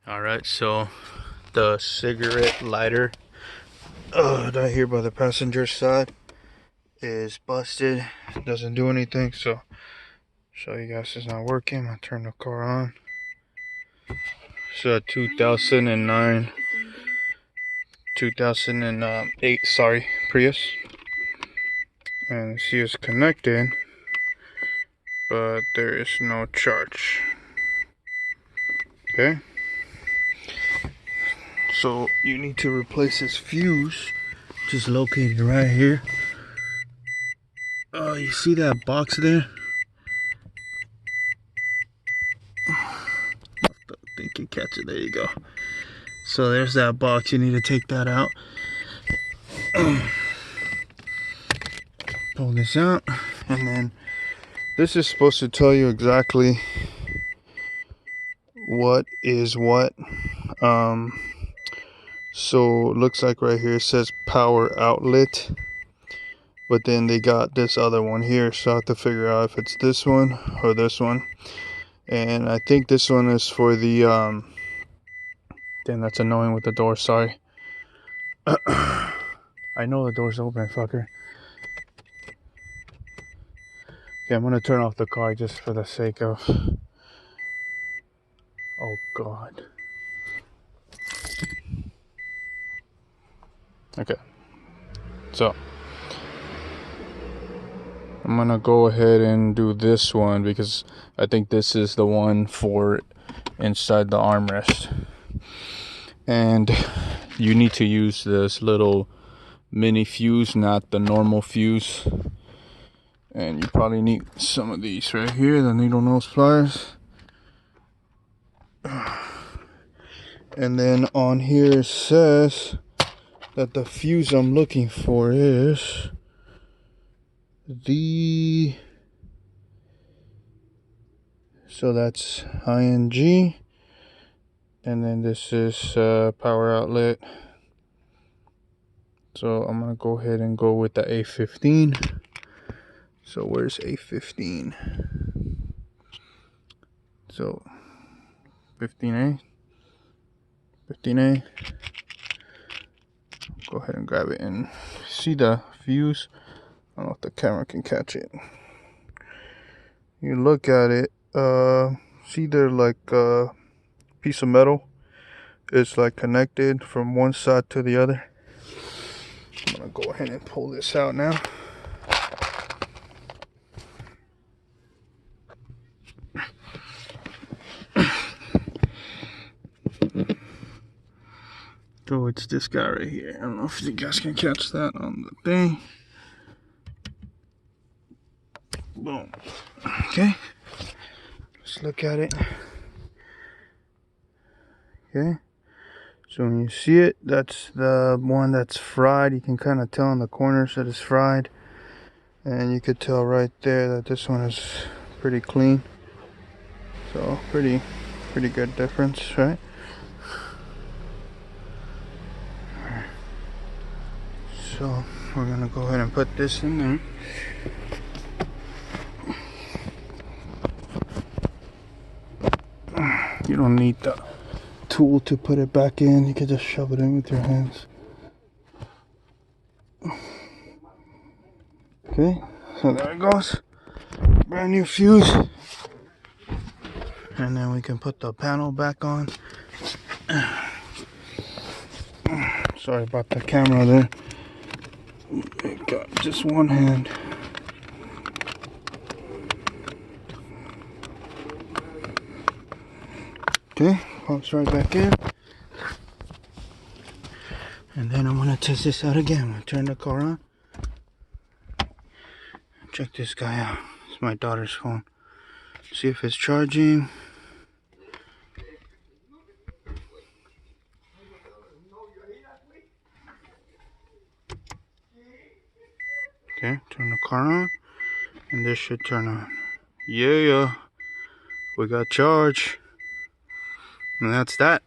Alright, so the cigarette lighter right here by the passenger side is busted. Doesn't do anything, so show you guys it's not working. I turn the car on. It's a 2008, sorry, Prius. And see it's connected, but there is no charge. Okay. So you need to replace this fuse, which is located right here. You see that box there? I think you catch it. There you go. So there's that box. You need to take that out. Pull this out, and then this is supposed to tell you exactly what is what. So it looks like right here it says power outlet, but then they got this other one here, so I have to figure out if it's this one or this one. And I think this one is for the damn, that's annoying with the door, sorry. I know the door's open, fucker. Okay, I'm gonna turn off the car just for the sake of, oh god. Okay, so I'm gonna go ahead and do this one because I think this is the one for inside the armrest. And you need to use this little mini fuse, not the normal fuse. And you probably need some of these right here, the needle nose pliers. And then on here it says that the fuse I'm looking for is the, so that's ING, and then this is power outlet. So I'm gonna go ahead and go with the A15. So where's A15? So 15A. Go ahead and grab it and see the fuse. I don't know if the camera can catch it. You look at it, see there like a piece of metal. It's like connected from one side to the other. I'm gonna go ahead and pull this out now. So it's this guy right here. I don't know if you guys can catch that on the thing. Boom. Okay. Let's look at it. Okay. So when you see it, that's the one that's fried. You can kind of tell in the corners that it's fried. And you could tell right there that this one is pretty clean. So pretty good difference, right? So we're gonna go ahead and put this in there. You don't need the tool to put it back in. You can just shove it in with your hands. Okay, so there it goes. Brand new fuse. And then we can put the panel back on. Sorry about the camera there. I got just one hand. Okay, pops right back in. And then I'm gonna test this out again. I'm gonna turn the car on. Check this guy out. It's my daughter's phone. See if it's charging. Okay, turn the car on. And this should turn on. Yeah, we got charge. And that's that.